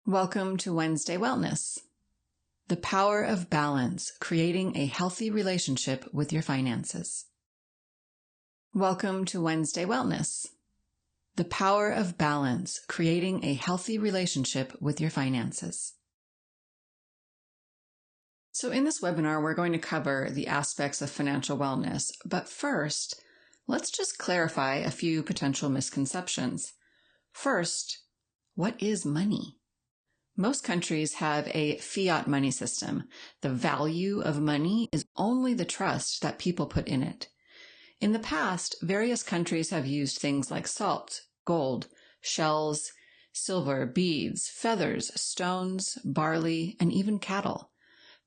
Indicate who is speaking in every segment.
Speaker 1: Welcome to Wednesday Wellness. The power of balance, creating a healthy relationship with your finances. Welcome to Wednesday Wellness. The power of balance, creating a healthy relationship with your finances. So in this webinar, we're going to cover the aspects of financial wellness. But first, let's just clarify a few potential misconceptions. First, what is money? Most countries have a fiat money system. The value of money is only the trust that people put in it. In the past, various countries have used things like salt, gold, shells, silver, beads, feathers, stones, barley, and even cattle.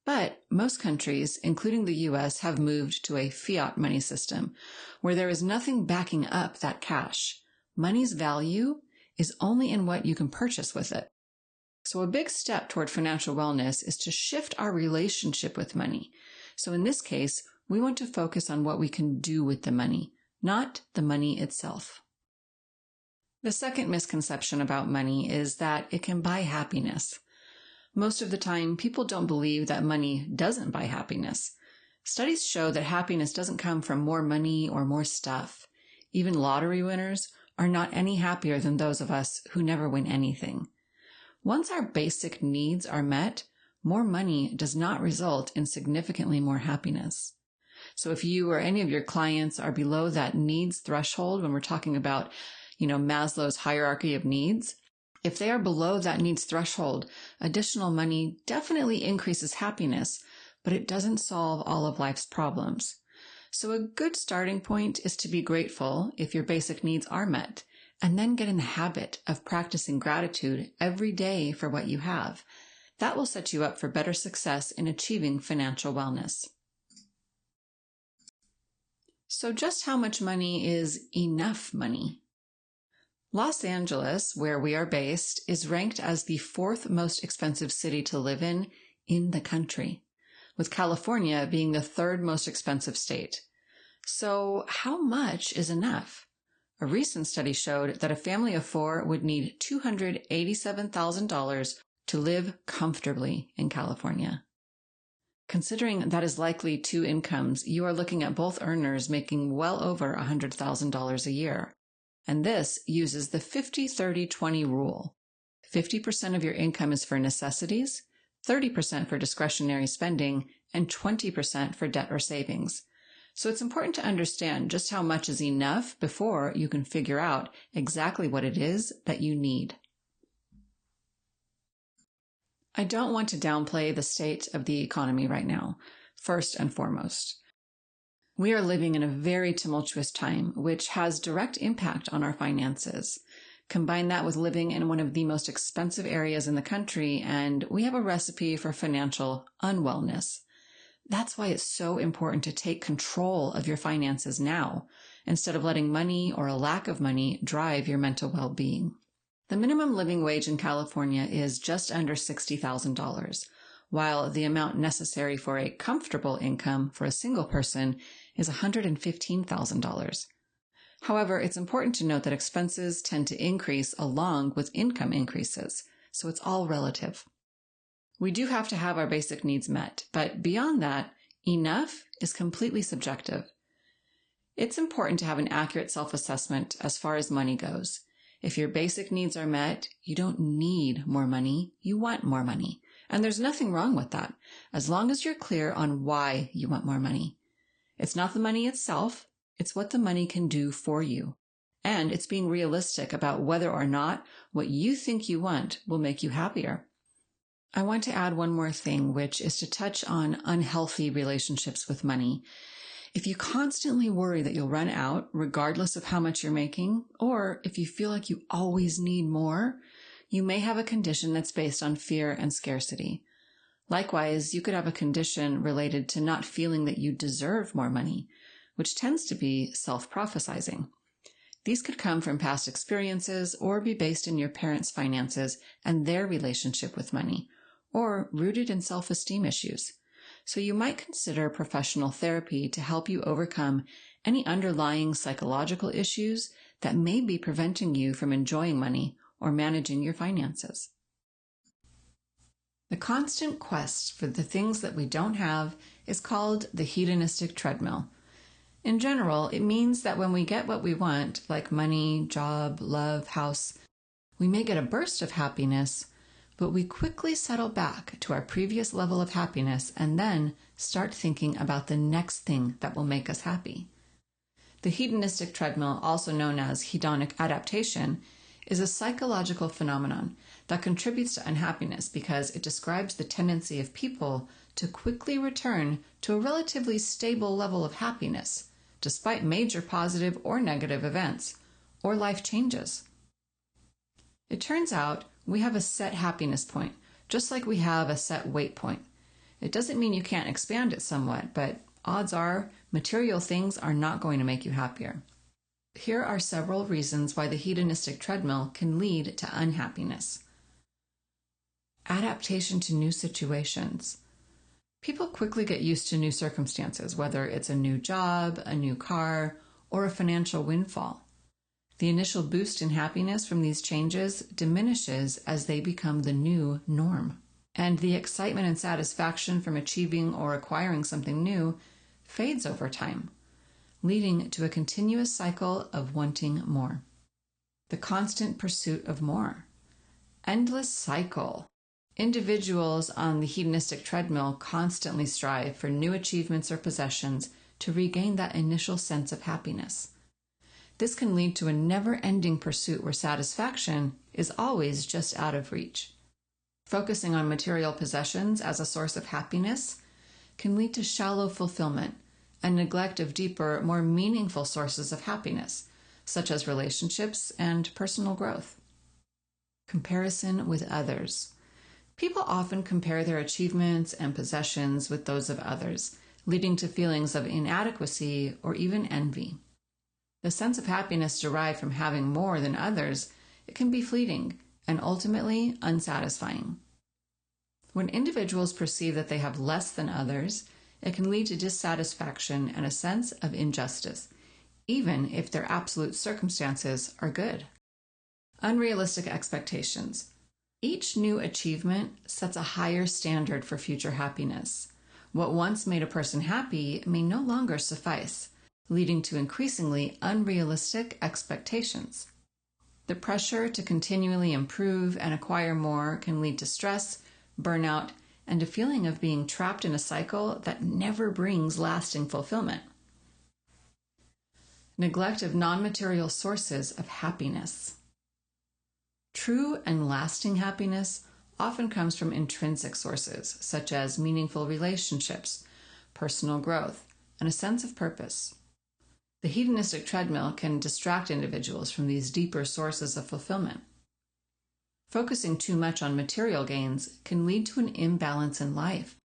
Speaker 1: But most countries, including the US, have moved to a fiat money system where there is nothing backing up that cash. Money's value is only in what you can purchase with it. So a big step toward financial wellness is to shift our relationship with money. So in this case, we want to focus on what we can do with the money, not the money itself. The second misconception about money is that it can buy happiness. Most of the time, people don't believe that money doesn't buy happiness. Studies show that happiness doesn't come from more money or more stuff. Even lottery winners are not any happier than those of us who never win anything. Once our basic needs are met, more money does not result in significantly more happiness. So if you or any of your clients are below that needs threshold, when we're talking about, Maslow's hierarchy of needs, if they are below that needs threshold, additional money definitely increases happiness, but it doesn't solve all of life's problems. So a good starting point is to be grateful if your basic needs are met, and then get in the habit of practicing gratitude every day for what you have. That will set you up for better success in achieving financial wellness. So just how much money is enough money? Los Angeles, where we are based, is ranked as the fourth most expensive city to live in the country, with California being the third most expensive state. So how much is enough? A recent study showed that a family of 4 would need $287,000 to live comfortably in California. Considering that is likely 2 incomes, you are looking at both earners making well over $100,000 a year. And this uses the 50-30-20 rule. 50% of your income is for necessities, 30% for discretionary spending, and 20% for debt or savings. So it's important to understand just how much is enough before you can figure out exactly what it is that you need. I don't want to downplay the state of the economy right now, first and foremost. We are living in a very tumultuous time, which has direct impact on our finances. Combine that with living in one of the most expensive areas in the country, and we have a recipe for financial unwellness. That's why it's so important to take control of your finances now, instead of letting money or a lack of money drive your mental well-being. The minimum living wage in California is just under $60,000, while the amount necessary for a comfortable income for a single person is $115,000. However, it's important to note that expenses tend to increase along with income increases, so it's all relative. We do have to have our basic needs met, but beyond that, enough is completely subjective. It's important to have an accurate self-assessment as far as money goes. If your basic needs are met, you don't need more money, you want more money. And there's nothing wrong with that, as long as you're clear on why you want more money. It's not the money itself, it's what the money can do for you. And it's being realistic about whether or not what you think you want will make you happier. I want to add one more thing, which is to touch on unhealthy relationships with money. If you constantly worry that you'll run out, regardless of how much you're making, or if you feel like you always need more, you may have a condition that's based on fear and scarcity. Likewise, you could have a condition related to not feeling that you deserve more money, which tends to be self-prophesizing. These could come from past experiences or be based in your parents' finances and their relationship with money, or rooted in self-esteem issues. So you might consider professional therapy to help you overcome any underlying psychological issues that may be preventing you from enjoying money or managing your finances. The constant quest for the things that we don't have is called the hedonistic treadmill. In general, it means that when we get what we want, like money, job, love, house, we may get a burst of happiness, but we quickly settle back to our previous level of happiness and then start thinking about the next thing that will make us happy. The hedonistic treadmill, also known as hedonic adaptation, is a psychological phenomenon that contributes to unhappiness because it describes the tendency of people to quickly return to a relatively stable level of happiness, despite major positive or negative events or life changes. It turns out we have a set happiness point, just like we have a set weight point. It doesn't mean you can't expand it somewhat, but odds are material things are not going to make you happier. Here are several reasons why the hedonistic treadmill can lead to unhappiness. Adaptation to new situations. People quickly get used to new circumstances, whether it's a new job, a new car, or a financial windfall. The initial boost in happiness from these changes diminishes as they become the new norm. And the excitement and satisfaction from achieving or acquiring something new fades over time, leading to a continuous cycle of wanting more. The constant pursuit of more. Endless cycle. Individuals on the hedonistic treadmill constantly strive for new achievements or possessions to regain that initial sense of happiness. This can lead to a never-ending pursuit where satisfaction is always just out of reach. Focusing on material possessions as a source of happiness can lead to shallow fulfillment and neglect of deeper, more meaningful sources of happiness, such as relationships and personal growth. Comparison with others. People often compare their achievements and possessions with those of others, leading to feelings of inadequacy or even envy. The sense of happiness derived from having more than others, it can be fleeting and ultimately unsatisfying. When individuals perceive that they have less than others, it can lead to dissatisfaction and a sense of injustice, even if their absolute circumstances are good. Unrealistic expectations. Each new achievement sets a higher standard for future happiness. What once made a person happy may no longer suffice, leading to increasingly unrealistic expectations. The pressure to continually improve and acquire more can lead to stress, burnout, and a feeling of being trapped in a cycle that never brings lasting fulfillment. Neglect of non-material sources of happiness. True and lasting happiness often comes from intrinsic sources, such as meaningful relationships, personal growth, and a sense of purpose. The hedonistic treadmill can distract individuals from these deeper sources of fulfillment. Focusing too much on material gains can lead to an imbalance in life,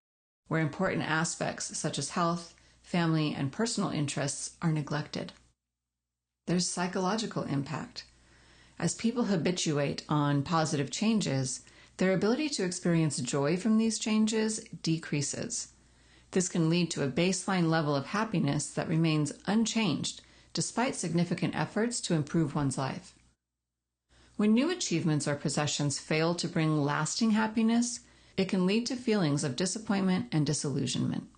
Speaker 1: where important aspects such as health, family, and personal interests are neglected. There's psychological impact. As people habituate on positive changes, their ability to experience joy from these changes decreases. This can lead to a baseline level of happiness that remains unchanged despite significant efforts to improve one's life. When new achievements or possessions fail to bring lasting happiness, it can lead to feelings of disappointment and disillusionment.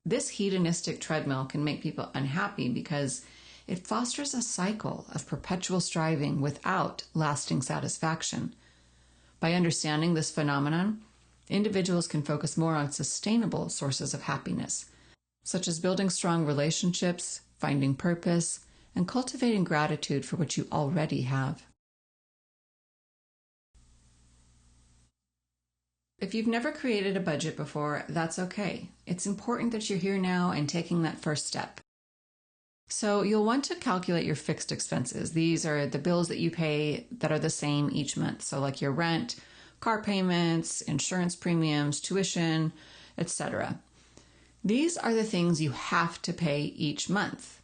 Speaker 1: This hedonistic treadmill can make people unhappy because it fosters a cycle of perpetual striving without lasting satisfaction. By understanding this phenomenon, individuals can focus more on sustainable sources of happiness, such as building strong relationships, finding purpose, and cultivating gratitude for what you already have. If you've never created a budget before, that's okay. It's important that you're here now and taking that first step. So you'll want to calculate your fixed expenses. These are the bills that you pay that are the same each month. So like your rent, car payments, insurance premiums, tuition, etc. These are the things you have to pay each month.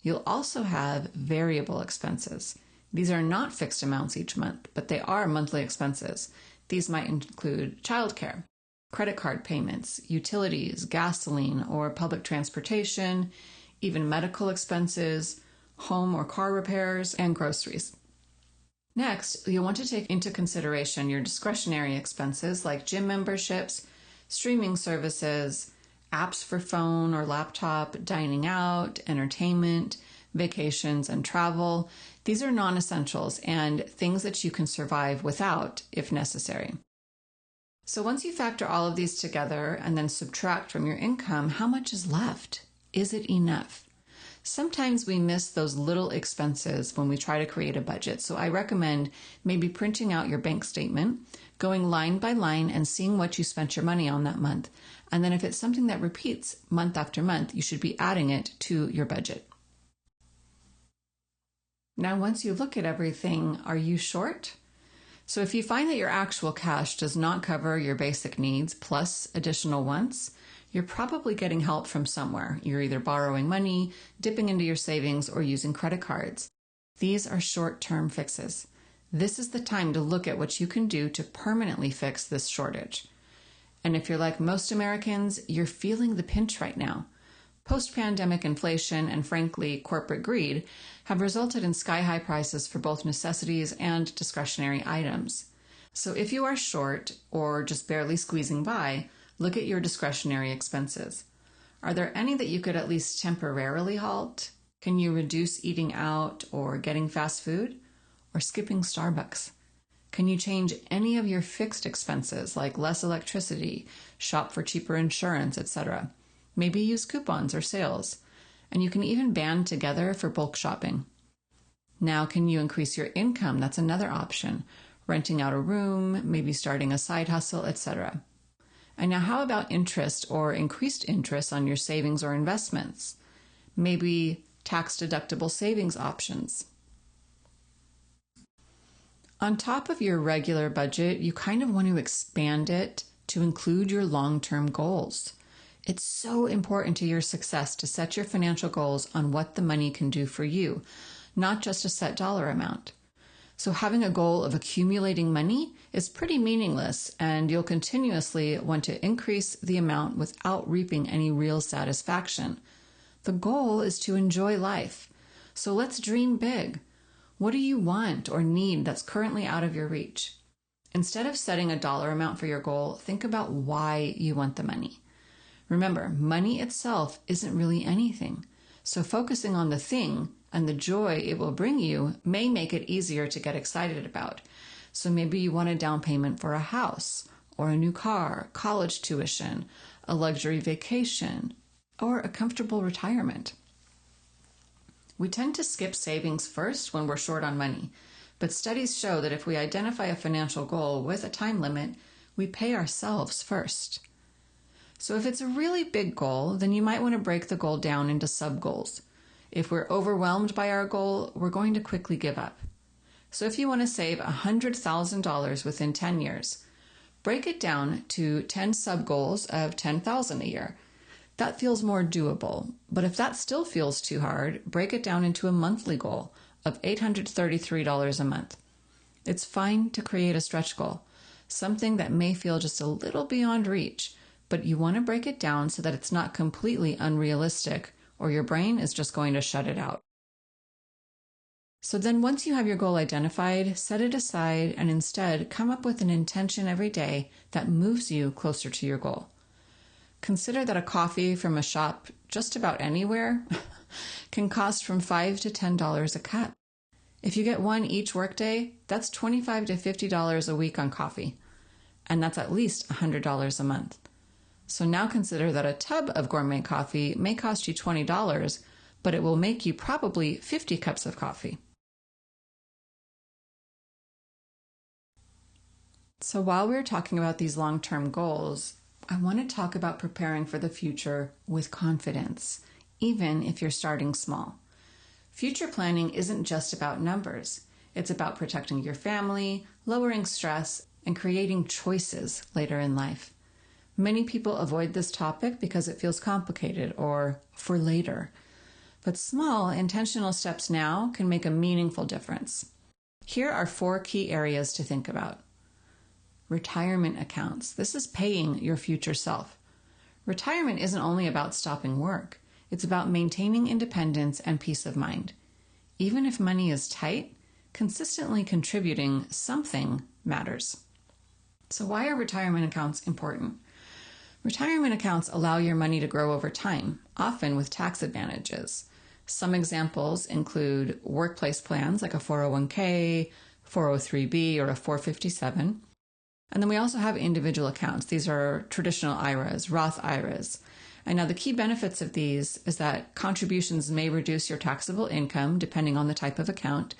Speaker 1: You'll also have variable expenses. These are not fixed amounts each month, but they are monthly expenses. These might include childcare, credit card payments, utilities, gasoline or public transportation, even medical expenses, home or car repairs, and groceries. Next, you'll want to take into consideration your discretionary expenses like gym memberships, streaming services, apps for phone or laptop, dining out, entertainment, vacations, and travel. These are non-essentials and things that you can survive without if necessary. So once you factor all of these together and then subtract from your income, how much is left? Is it enough? Sometimes we miss those little expenses when we try to create a budget. So I recommend maybe printing out your bank statement, going line by line and seeing what you spent your money on that month. And then if it's something that repeats month after month, you should be adding it to your budget. Now, once you look at everything, are you short? So if you find that your actual cash does not cover your basic needs plus additional wants, you're probably getting help from somewhere. You're either borrowing money, dipping into your savings, or using credit cards. These are short-term fixes. This is the time to look at what you can do to permanently fix this shortage. And if you're like most Americans, you're feeling the pinch right now. Post-pandemic inflation and, frankly, corporate greed have resulted in sky-high prices for both necessities and discretionary items. So if you are short or just barely squeezing by, look at your discretionary expenses. Are there any that you could at least temporarily halt? Can you reduce eating out or getting fast food or skipping Starbucks? Can you change any of your fixed expenses like less electricity, shop for cheaper insurance, etc.? Maybe use coupons or sales. And you can even band together for bulk shopping. Now, can you increase your income? That's another option. Renting out a room, maybe starting a side hustle, etc. And now how about interest or increased interest on your savings or investments? Maybe tax-deductible savings options. On top of your regular budget, you kind of want to expand it to include your long-term goals. It's so important to your success to set your financial goals on what the money can do for you, not just a set dollar amount. So having a goal of accumulating money is pretty meaningless, and you'll continuously want to increase the amount without reaping any real satisfaction. The goal is to enjoy life. So let's dream big. What do you want or need that's currently out of your reach? Instead of setting a dollar amount for your goal, think about why you want the money. Remember, money itself isn't really anything. So focusing on the thing and the joy it will bring you may make it easier to get excited about. So maybe you want a down payment for a house or a new car, college tuition, a luxury vacation, or a comfortable retirement. We tend to skip savings first when we're short on money, but studies show that if we identify a financial goal with a time limit, we pay ourselves first. So if it's a really big goal, then you might want to break the goal down into sub-goals. If we're overwhelmed by our goal, we're going to quickly give up. So if you want to save $100,000 within 10 years, break it down to 10 sub-goals of $10,000 a year. That feels more doable. But if that still feels too hard, break it down into a monthly goal of $833 a month. It's fine to create a stretch goal, something that may feel just a little beyond reach, but you want to break it down so that it's not completely unrealistic, or your brain is just going to shut it out. So then once you have your goal identified, set it aside and instead come up with an intention every day that moves you closer to your goal. Consider that a coffee from a shop just about anywhere can cost from $5 to $10 a cup. If you get one each workday, that's $25 to $50 a week on coffee, and that's at least $100 a month. So now consider that a tub of gourmet coffee may cost you $20, but it will make you probably 50 cups of coffee. So while we're talking about these long-term goals, I want to talk about preparing for the future with confidence, even if you're starting small. Future planning isn't just about numbers. It's about protecting your family, lowering stress, and creating choices later in life. Many people avoid this topic because it feels complicated or for later. But small, intentional steps now can make a meaningful difference. Here are 4 key areas to think about. Retirement accounts. This is paying your future self. Retirement isn't only about stopping work. It's about maintaining independence and peace of mind. Even if money is tight, consistently contributing something matters. So why are retirement accounts important? Retirement accounts allow your money to grow over time, often with tax advantages. Some examples include workplace plans like a 401k, 403b, or a 457. And then we also have individual accounts. These are traditional IRAs, Roth IRAs. And now the key benefits of these is that contributions may reduce your taxable income depending on the type of account,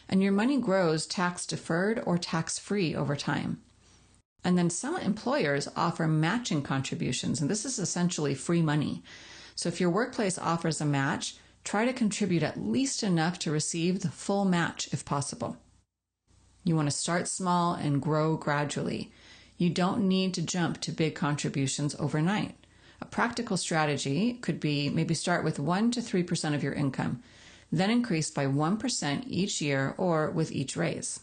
Speaker 1: and your money grows tax deferred or tax free over time. And then some employers offer matching contributions, and this is essentially free money. So if your workplace offers a match, try to contribute at least enough to receive the full match if possible. You want to start small and grow gradually. You don't need to jump to big contributions overnight. A practical strategy could be maybe start with 1 to 3% of your income, then increase by 1% each year or with each raise.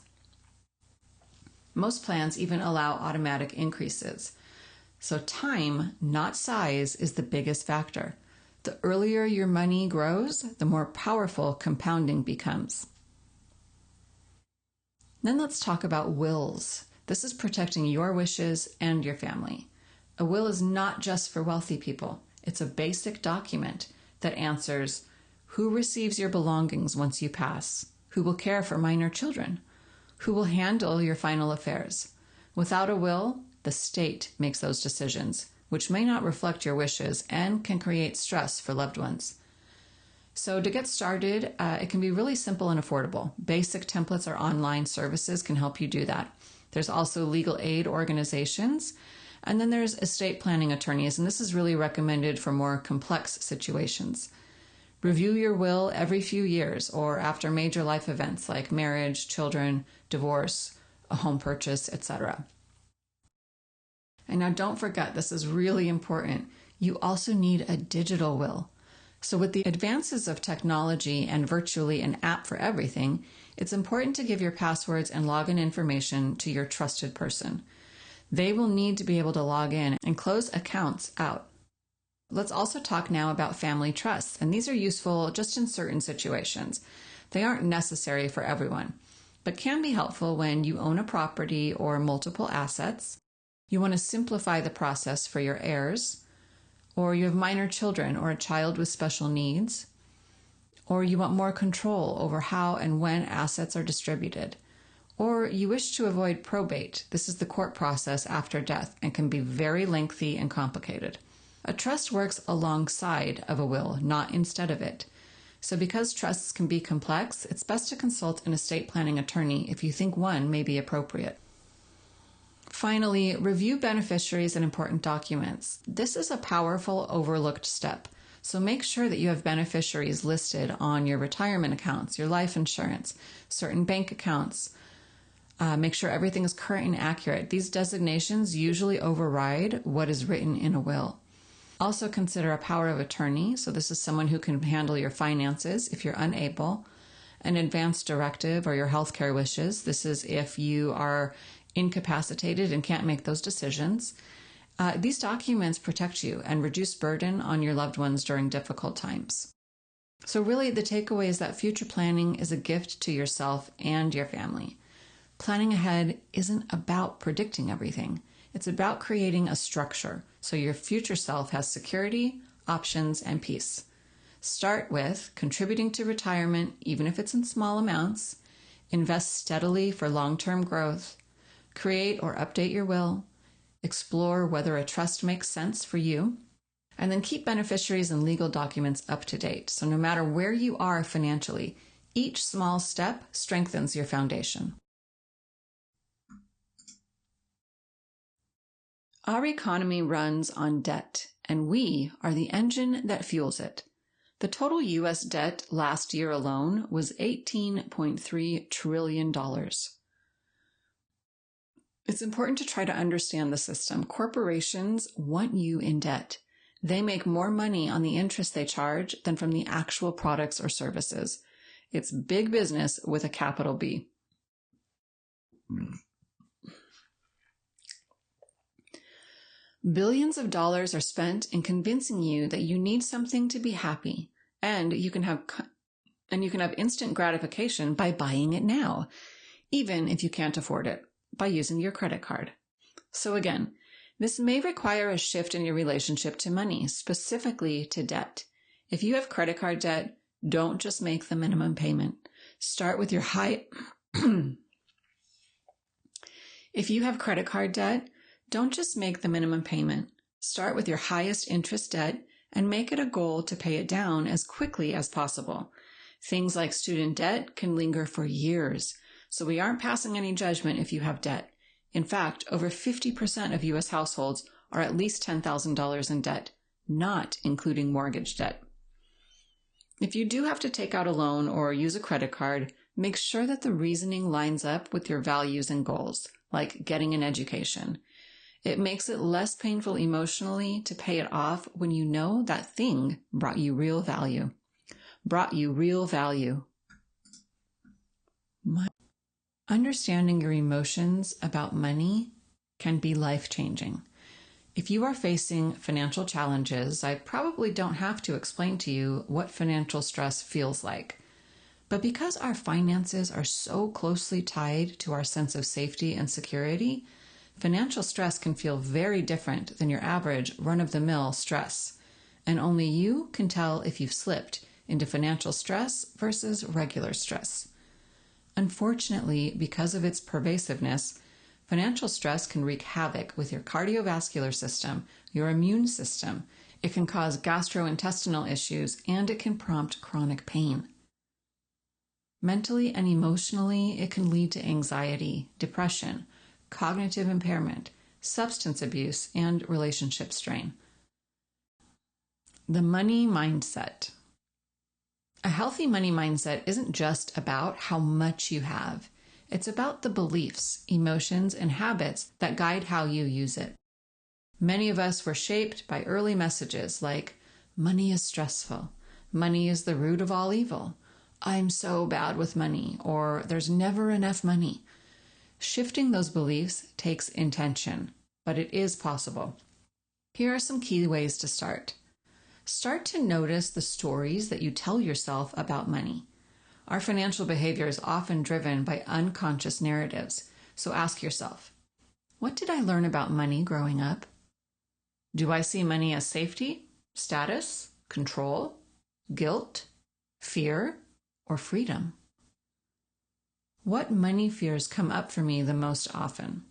Speaker 1: Most plans even allow automatic increases. So time, not size, is the biggest factor. The earlier your money grows, the more powerful compounding becomes. Then let's talk about wills. This is protecting your wishes and your family. A will is not just for wealthy people. It's a basic document that answers who receives your belongings once you pass, who will care for minor children, who will handle your final affairs. Without a will, the state makes those decisions, which may not reflect your wishes and can create stress for loved ones. So to get started, it can be really simple and affordable. Basic templates or online services can help you do that. There's also legal aid organizations, and then there's estate planning attorneys, and this is really recommended for more complex situations. Review your will every few years or after major life events like marriage, children, divorce, a home purchase, etc. And now don't forget, this is really important. You also need a digital will. So with the advances of technology and virtually an app for everything, it's important to give your passwords and login information to your trusted person. They will need to be able to log in and close accounts out. Let's also talk now about family trusts, and these are useful just in certain situations. They aren't necessary for everyone, but can be helpful when you own a property or multiple assets. You want to simplify the process for your heirs, or you have minor children or a child with special needs, or you want more control over how and when assets are distributed, or you wish to avoid probate. This is the court process after death and can be very lengthy and complicated. A trust works alongside of a will, not instead of it. So because trusts can be complex, it's best to consult an estate planning attorney if you think one may be appropriate. Finally, review beneficiaries and important documents. This is a powerful, overlooked step. So make sure that you have beneficiaries listed on your retirement accounts, your life insurance, certain bank accounts. Make sure everything is current and accurate. These designations usually override what is written in a will. Also consider a power of attorney. So this is someone who can handle your finances if you're unable. An advance directive or your healthcare wishes. This is if you are incapacitated and can't make those decisions. These documents protect you and reduce burden on your loved ones during difficult times. So really the takeaway is that future planning is a gift to yourself and your family. Planning ahead isn't about predicting everything. It's about creating a structure so your future self has security, options, and peace. Start with contributing to retirement, even if it's in small amounts. Invest steadily for long-term growth. Create or update your will. Explore whether a trust makes sense for you. And then keep beneficiaries and legal documents up to date. So no matter where you are financially, each small step strengthens your foundation. Our economy runs on debt, and we are the engine that fuels it. The total U.S. debt last year alone was $18.3 trillion. It's important to try to understand the system. Corporations want you in debt. They make more money on the interest they charge than from the actual products or services. It's big business with a capital B. Billions of dollars are spent in convincing you that you need something to be happy, and you can have And you can have instant gratification by buying it now, even if you can't afford it, by using your credit card. So again, this may require a shift in your relationship to money, specifically to debt. If you have credit card debt, don't just make the minimum payment. Start with your high... If you have credit card debt, don't just make the minimum payment. Start with your highest interest debt and make it a goal to pay it down as quickly as possible. Things like student debt can linger for years, so we aren't passing any judgment if you have debt. In fact, over 50% of U.S. households are at least $10,000 in debt, not including mortgage debt. If you do have to take out a loan or use a credit card, make sure that the reasoning lines up with your values and goals, like getting an education. It makes it less painful emotionally to pay it off when you know that thing brought you real value. Understanding your emotions about money can be life-changing. If you are facing financial challenges, I probably don't have to explain to you what financial stress feels like. But because our finances are so closely tied to our sense of safety and security, financial stress can feel very different than your average run-of-the-mill stress. And only you can tell if you've slipped into financial stress versus regular stress. Unfortunately, because of its pervasiveness, financial stress can wreak havoc with your cardiovascular system, your immune system. It can cause gastrointestinal issues, and it can prompt chronic pain. Mentally and emotionally, it can lead to anxiety, depression, cognitive impairment, substance abuse, and relationship strain. The money mindset. A healthy money mindset isn't just about how much you have. It's about the beliefs, emotions, and habits that guide how you use it. Many of us were shaped by early messages like, money is stressful, money is the root of all evil, I'm so bad with money, or there's never enough money. Shifting those beliefs takes intention, but it is possible. Here are some key ways to start. Start to notice the stories that you tell yourself about money. Our financial behavior is often driven by unconscious narratives, so ask yourself, what did I learn about money growing up? Do I see money as safety, status, control, guilt, fear, or freedom? What money fears come up for me the most often?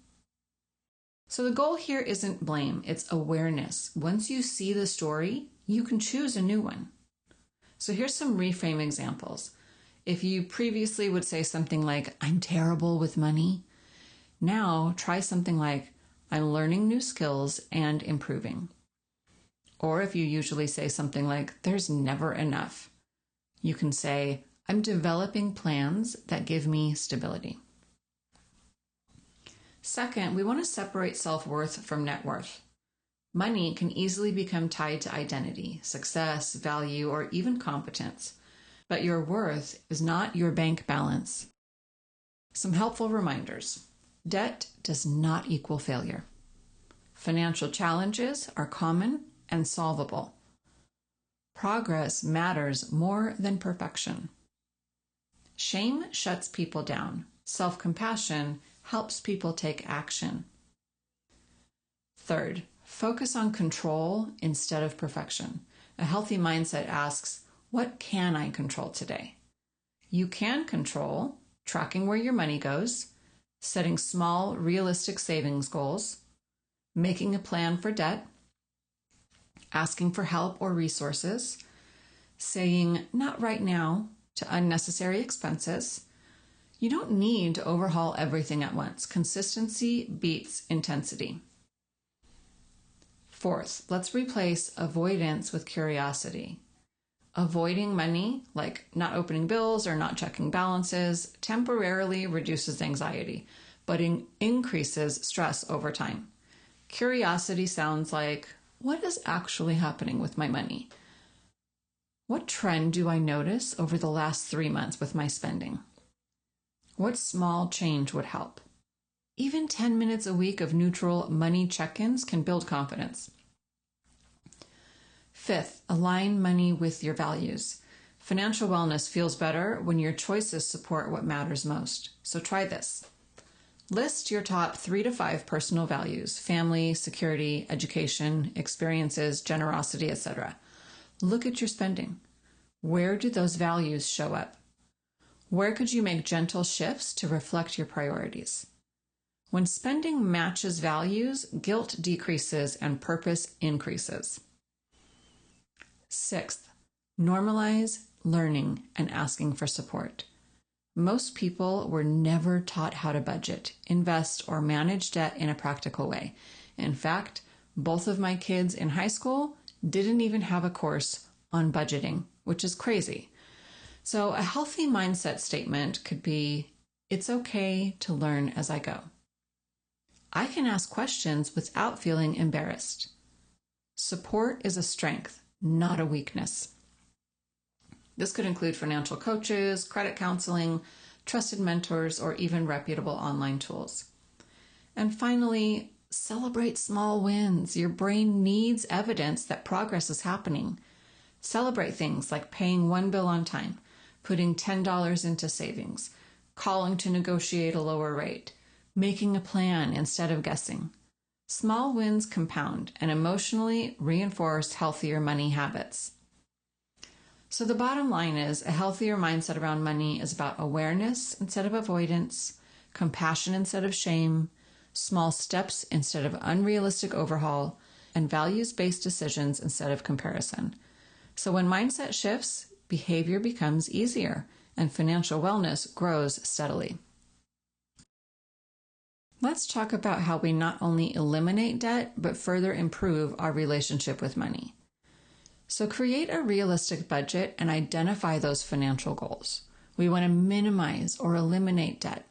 Speaker 1: So the goal here isn't blame, it's awareness. Once you see the story, you can choose a new one. So here's some reframe examples. If you previously would say something like, I'm terrible with money, now try something like, I'm learning new skills and improving. Or if you usually say something like, there's never enough, you can say, I'm developing plans that give me stability. Second, we want to separate self-worth from net worth. Money can easily become tied to identity, success, value, or even competence. But your worth is not your bank balance. Some helpful reminders. Debt does not equal failure. Financial challenges are common and solvable. Progress matters more than perfection. Shame shuts people down. Self-compassion helps people take action. Third, focus on control instead of perfection. A healthy mindset asks, what can I control today? You can control tracking where your money goes, setting small, realistic savings goals, making a plan for debt, asking for help or resources, saying not right now to unnecessary expenses. You don't need to overhaul everything at once. Consistency beats intensity. Fourth, let's replace avoidance with curiosity. Avoiding money, like not opening bills or not checking balances, temporarily reduces anxiety, but increases stress over time. Curiosity sounds like, what is actually happening with my money? What trend do I notice over the last 3 months with my spending? What small change would help? Even 10 minutes a week of neutral money check-ins can build confidence. Fifth, align money with your values. Financial wellness feels better when your choices support what matters most. So try this. List your top 3 to 5 personal values: family, security, education, experiences, generosity, etc. Look at your spending. Where do those values show up? Where could you make gentle shifts to reflect your priorities? When spending matches values, guilt decreases and purpose increases. Sixth, normalize learning and asking for support. Most people were never taught how to budget, invest, or manage debt in a practical way. In fact, both of my kids in high school didn't even have a course on budgeting, which is crazy. So a healthy mindset statement could be, it's okay to learn as I go. I can ask questions without feeling embarrassed. Support is a strength, not a weakness. This could include financial coaches, credit counseling, trusted mentors, or even reputable online tools. And finally, celebrate small wins. Your brain needs evidence that progress is happening. Celebrate things like paying one bill on time, putting $10 into savings, calling to negotiate a lower rate, making a plan instead of guessing. Small wins compound and emotionally reinforce healthier money habits. So the bottom line is, a healthier mindset around money is about awareness instead of avoidance, compassion instead of shame, small steps instead of unrealistic overhaul, and values-based decisions instead of comparison. So when mindset shifts, behavior becomes easier and financial wellness grows steadily. Let's talk about how we not only eliminate debt, but further improve our relationship with money. So create a realistic budget and identify those financial goals. We want to minimize or eliminate debt.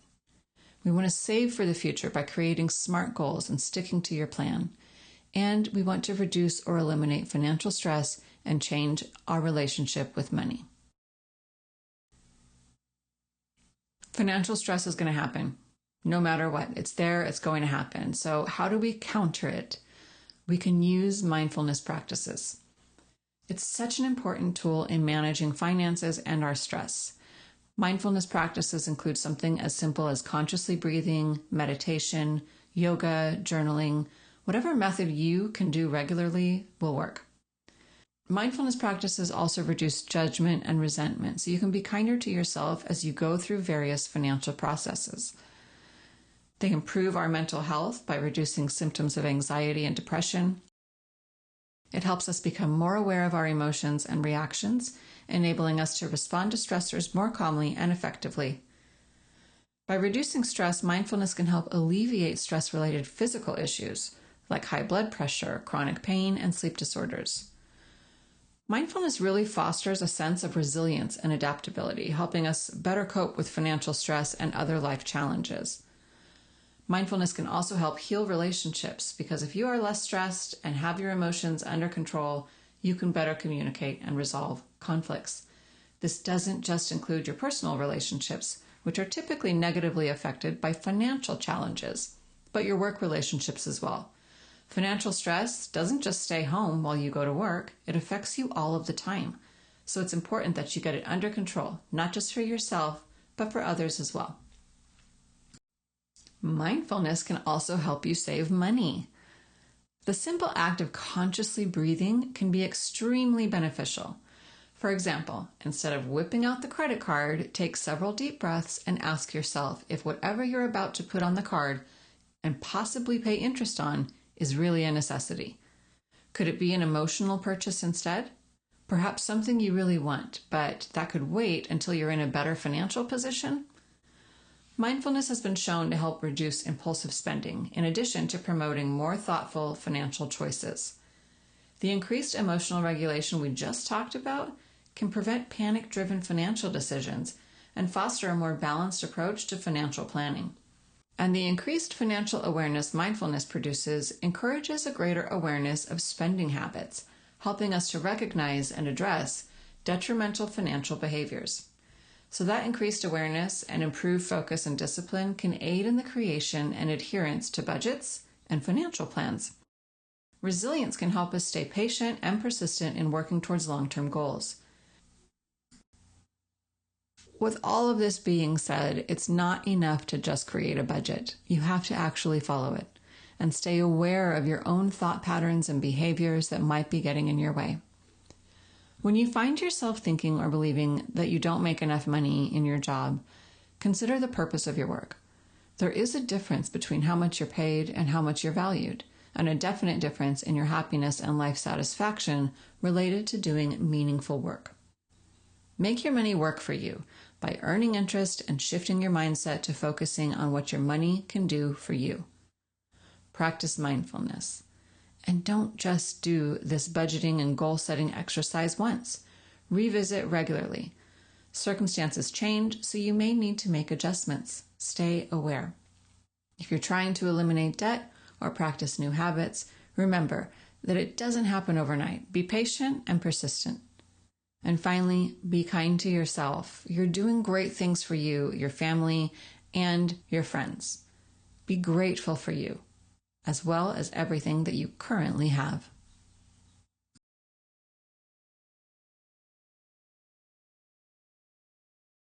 Speaker 1: We want to save for the future by creating SMART goals and sticking to your plan. And we want to reduce or eliminate financial stress and change our relationship with money. Financial stress is going to happen. No matter what, it's there, it's going to happen. So how do we counter it? We can use mindfulness practices. It's such an important tool in managing finances and our stress. Mindfulness practices include something as simple as consciously breathing, meditation, yoga, journaling. Whatever method you can do regularly will work. Mindfulness practices also reduce judgment and resentment, so you can be kinder to yourself as you go through various financial processes. They improve our mental health by reducing symptoms of anxiety and depression. It helps us become more aware of our emotions and reactions, enabling us to respond to stressors more calmly and effectively. By reducing stress, mindfulness can help alleviate stress-related physical issues like high blood pressure, chronic pain, and sleep disorders. Mindfulness really fosters a sense of resilience and adaptability, helping us better cope with financial stress and other life challenges. Mindfulness can also help heal relationships, because if you are less stressed and have your emotions under control, you can better communicate and resolve conflicts. This doesn't just include your personal relationships, which are typically negatively affected by financial challenges, but your work relationships as well. Financial stress doesn't just stay home while you go to work, it affects you all of the time. So it's important that you get it under control, not just for yourself, but for others as well. Mindfulness can also help you save money. The simple act of consciously breathing can be extremely beneficial. For example, instead of whipping out the credit card, take several deep breaths and ask yourself if whatever you're about to put on the card and possibly pay interest on is really a necessity. Could it be an emotional purchase instead? Perhaps something you really want, but that could wait until you're in a better financial position? Mindfulness has been shown to help reduce impulsive spending, in addition to promoting more thoughtful financial choices. The increased emotional regulation we just talked about can prevent panic-driven financial decisions and foster a more balanced approach to financial planning. And the increased financial awareness mindfulness produces encourages a greater awareness of spending habits, helping us to recognize and address detrimental financial behaviors. So that increased awareness and improved focus and discipline can aid in the creation and adherence to budgets and financial plans. Resilience can help us stay patient and persistent in working towards long-term goals. with all of this being said, it's not enough to just create a budget. You have to actually follow it and stay aware of your own thought patterns and behaviors that might be getting in your way. When you find yourself thinking or believing that you don't make enough money in your job, consider the purpose of your work. There is a difference between how much you're paid and how much you're valued, and a definite difference in your happiness and life satisfaction related to doing meaningful work. Make your money work for you by earning interest and shifting your mindset to focusing on what your money can do for you. Practice mindfulness. And don't just do this budgeting and goal-setting exercise once. Revisit regularly. Circumstances change, so you may need to make adjustments. Stay aware. If you're trying to eliminate debt or practice new habits, remember that it doesn't happen overnight. Be patient and persistent. And finally, be kind to yourself. You're doing great things for you, your family, and your friends. Be grateful for you, as well as everything that you currently have.